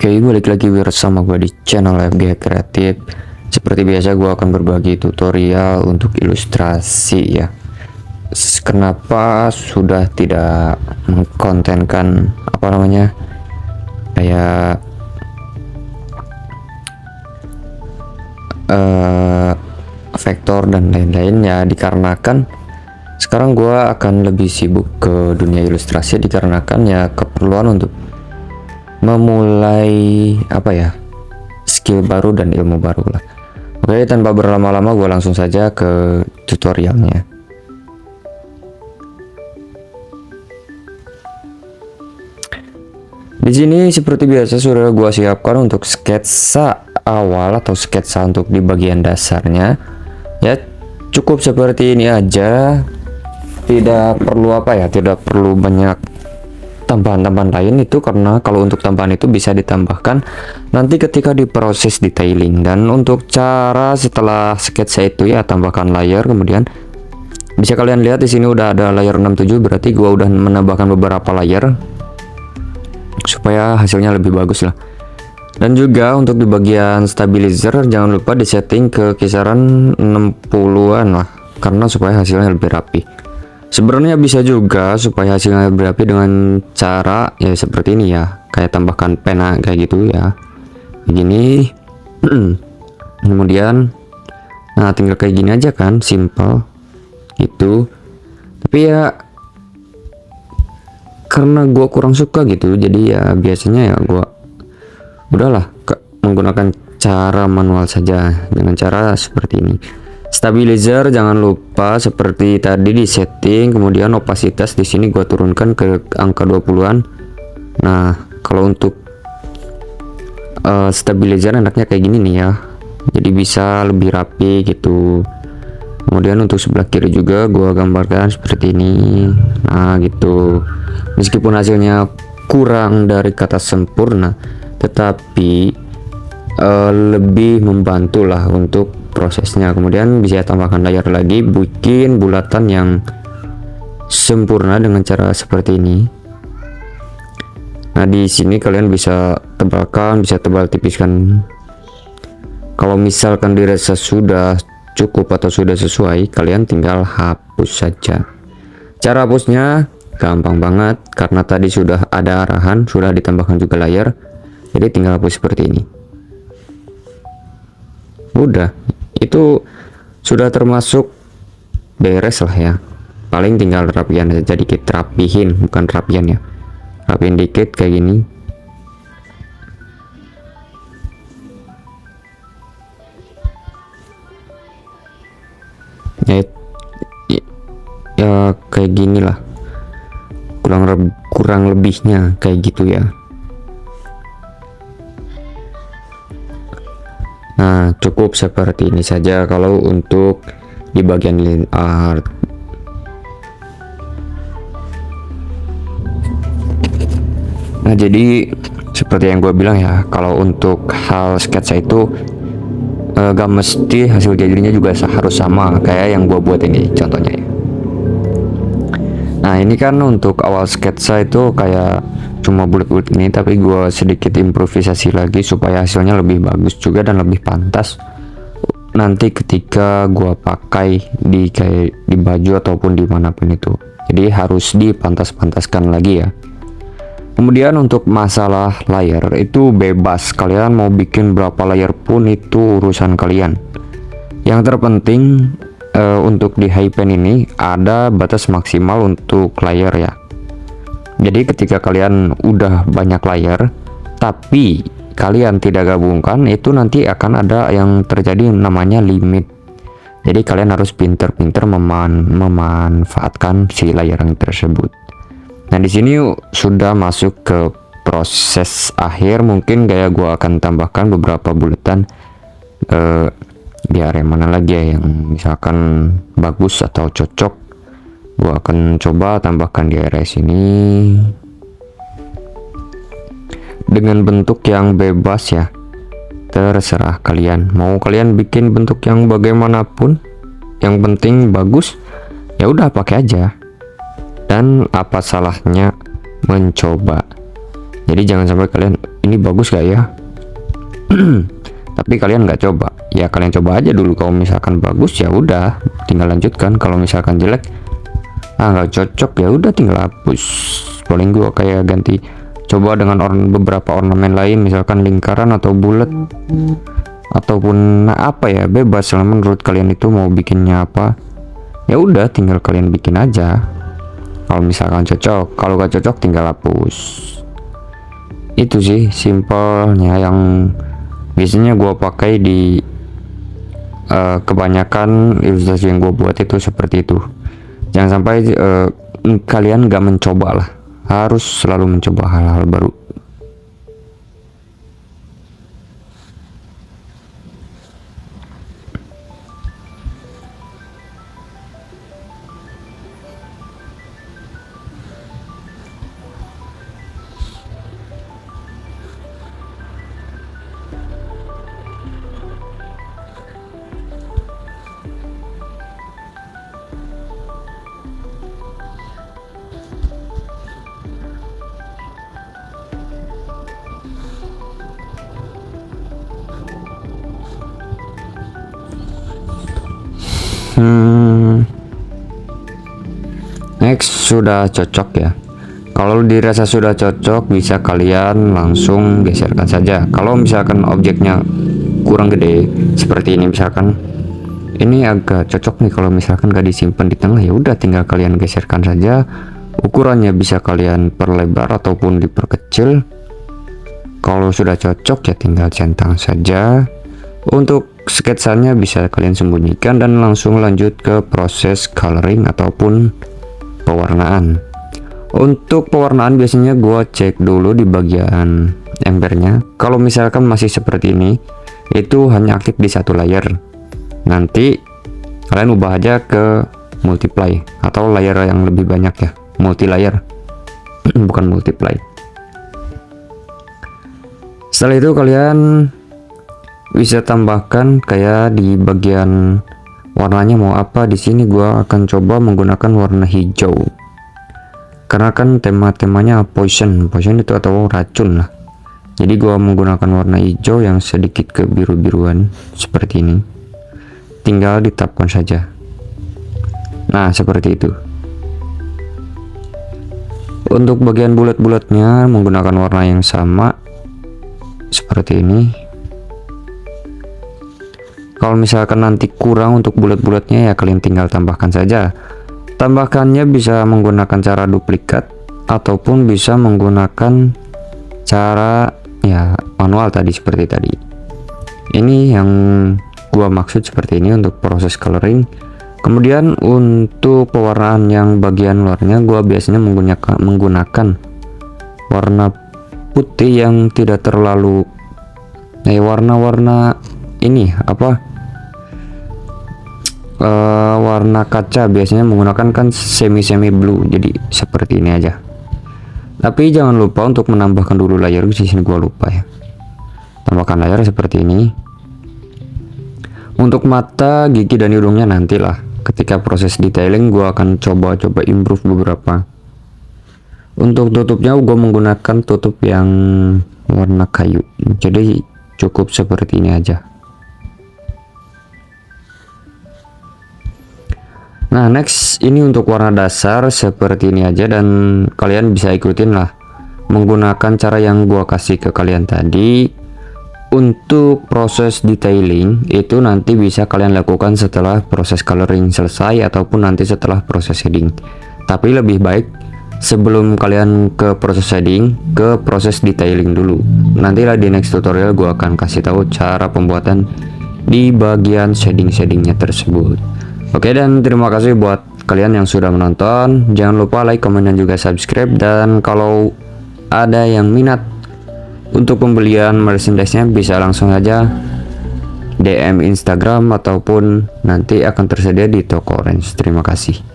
Oke, balik lagi bersama gue di channel FG Kreatif. Seperti biasa, gue akan berbagi tutorial untuk ilustrasi ya. Kenapa sudah tidak mengkontenkan apa namanya kayak vektor dan lain-lain ya, dikarenakan sekarang gue akan lebih sibuk ke dunia ilustrasi dikarenakan ya keperluan untuk memulai apa ya, skill baru dan ilmu baru lah. Oke, tanpa berlama-lama gue langsung saja ke tutorialnya. Di sini seperti biasa sudah gue siapkan untuk sketsa awal atau sketsa untuk di bagian dasarnya ya, cukup seperti ini aja, tidak perlu apa ya, tidak perlu banyak tambahan-tambahan lain itu, karena kalau untuk tambahan itu bisa ditambahkan nanti ketika diproses detailing. Dan untuk cara setelah sketsa itu ya, tambahkan layer, kemudian bisa kalian lihat di sini udah ada layer 67, berarti gua udah menambahkan beberapa layer supaya hasilnya lebih bagus lah. Dan juga untuk di bagian stabilizer jangan lupa disetting ke kisaran 60-an lah, karena supaya hasilnya lebih rapi. Sebenarnya bisa juga supaya hasilnya lebih rapi dengan cara ya seperti ini ya, kayak tambahkan pena kayak gitu ya, begini. Kemudian nah tinggal kayak gini aja kan, simple gitu. Tapi ya karena gua kurang suka gitu, jadi ya biasanya ya gua udahlah menggunakan cara manual saja dengan cara seperti ini. Stabilizer jangan lupa seperti tadi di setting, kemudian opasitas di sini gua turunkan ke angka 20-an. Nah, kalau untuk stabilizer enaknya kayak gini nih ya, jadi bisa lebih rapi gitu. Kemudian untuk sebelah kiri juga gua gambarkan seperti ini. Nah gitu, meskipun hasilnya kurang dari kata sempurna, tetapi lebih membantu lah untuk prosesnya. Kemudian bisa tambahkan layer lagi, bikin bulatan yang sempurna dengan cara seperti ini. Nah di sini kalian bisa tebalkan, bisa tebal tipiskan. Kalau misalkan dirasa sudah cukup atau sudah sesuai, kalian tinggal hapus saja. Cara hapusnya gampang banget, karena tadi sudah ada arahan, sudah ditambahkan juga layer, jadi tinggal hapus seperti ini. Udah, itu sudah termasuk beres lah ya. Paling tinggal rapian saja dikit, rapihin, bukan rapian ya, rapiin dikit kayak gini. Ya kayak gini lah, kurang lebihnya kayak gitu ya. Nah cukup seperti ini saja kalau untuk di bagian line art. Nah jadi seperti yang gue bilang ya, kalau untuk hal sketsa itu gak mesti hasil jadinya juga harus sama kayak yang gue buat ini contohnya ya. Nah ini kan untuk awal sketsa itu kayak cuma bulat-bulat ini, tapi gue sedikit improvisasi lagi supaya hasilnya lebih bagus juga dan lebih pantas nanti ketika gue pakai di kayak di baju ataupun dimanapun itu. Jadi harus dipantas-pantaskan lagi ya. Kemudian untuk masalah layer itu bebas, kalian mau bikin berapa layer pun itu urusan kalian. Yang terpenting untuk di Hypen ini ada batas maksimal untuk layer ya. Jadi ketika kalian udah banyak layer tapi kalian tidak gabungkan, itu nanti akan ada yang terjadi namanya limit. Jadi kalian harus pinter-pinter memanfaatkan si layering tersebut. Nah di sini sudah masuk ke proses akhir, mungkin kayak gua akan tambahkan beberapa bulatan di area mana lagi ya yang misalkan bagus atau cocok. Gua akan coba tambahkan di area sini dengan bentuk yang bebas ya, terserah kalian mau kalian bikin bentuk yang bagaimanapun, yang penting bagus ya udah pakai aja. Dan apa salahnya mencoba? Jadi jangan sampai kalian ini bagus gak ya. Tapi kalian nggak coba, ya kalian coba aja dulu. Kalau misalkan bagus ya udah tinggal lanjutkan, kalau misalkan jelek nggak cocok ya udah tinggal hapus. Paling gua kayak ganti coba dengan beberapa ornamen lain, misalkan lingkaran atau bulat ataupun apa ya, bebas lah menurut kalian itu mau bikinnya apa. Ya udah tinggal kalian bikin aja. Kalau misalkan cocok, kalau gak cocok tinggal hapus. Itu sih simpelnya yang biasanya gua pakai di kebanyakan ilustrasi yang gue buat itu seperti itu. Jangan sampai kalian gak mencoba lah, harus selalu mencoba hal-hal baru. Next, sudah cocok ya. Kalau dirasa sudah cocok, bisa kalian langsung geserkan saja. Kalau misalkan objeknya kurang gede seperti ini, misalkan ini agak cocok nih, kalau misalkan gak disimpan di tengah, ya udah tinggal kalian geserkan saja. Ukurannya bisa kalian perlebar ataupun diperkecil. Kalau sudah cocok ya tinggal centang saja. Untuk sketsanya bisa kalian sembunyikan dan langsung lanjut ke proses coloring ataupun pewarnaan. Untuk pewarnaan biasanya gua cek dulu di bagian embernya. Kalau misalkan masih seperti ini, itu hanya aktif di satu layer. Nanti kalian ubah aja ke multiply atau layer yang lebih banyak ya, multi layer. Bukan multiply. Setelah itu kalian bisa tambahkan kayak di bagian warnanya mau apa. Di sini gua akan coba menggunakan warna hijau karena kan tema-temanya poison itu atau racun lah. Jadi gua menggunakan warna hijau yang sedikit kebiru-biruan seperti ini. Tinggal ditapkan saja. Nah, seperti itu. Untuk bagian bulat-bulatnya menggunakan warna yang sama seperti ini. Kalau misalkan nanti kurang untuk bulat-bulatnya ya kalian tinggal tambahkan saja. Tambahkannya bisa menggunakan cara duplikat ataupun bisa menggunakan cara ya manual tadi seperti tadi. Ini yang gua maksud seperti ini untuk proses coloring. Kemudian untuk pewarnaan yang bagian luarnya gua biasanya menggunakan warna putih yang tidak terlalu warna-warna ini apa warna kaca, biasanya menggunakan kan semi blue, jadi seperti ini aja. Tapi jangan lupa untuk menambahkan dulu layer. Di sini gua lupa ya, tambahkan layer seperti ini. Untuk mata, gigi dan hidungnya nantilah ketika proses detailing gua akan coba improve beberapa. Untuk tutupnya gua menggunakan tutup yang warna kayu, jadi cukup seperti ini aja. Nah, next ini untuk warna dasar seperti ini aja, dan kalian bisa ikutin lah menggunakan cara yang gua kasih ke kalian tadi. Untuk proses detailing itu nanti bisa kalian lakukan setelah proses coloring selesai ataupun nanti setelah proses shading. Tapi lebih baik sebelum kalian ke proses shading, ke proses detailing dulu. Nantilah di next tutorial gua akan kasih tahu cara pembuatan di bagian shading-shadingnya tersebut. Oke, dan terima kasih buat kalian yang sudah menonton. Jangan lupa like, komen, dan juga subscribe. Dan kalau ada yang minat untuk pembelian merchandise-nya bisa langsung aja DM Instagram ataupun nanti akan tersedia di toko Orange. Terima kasih.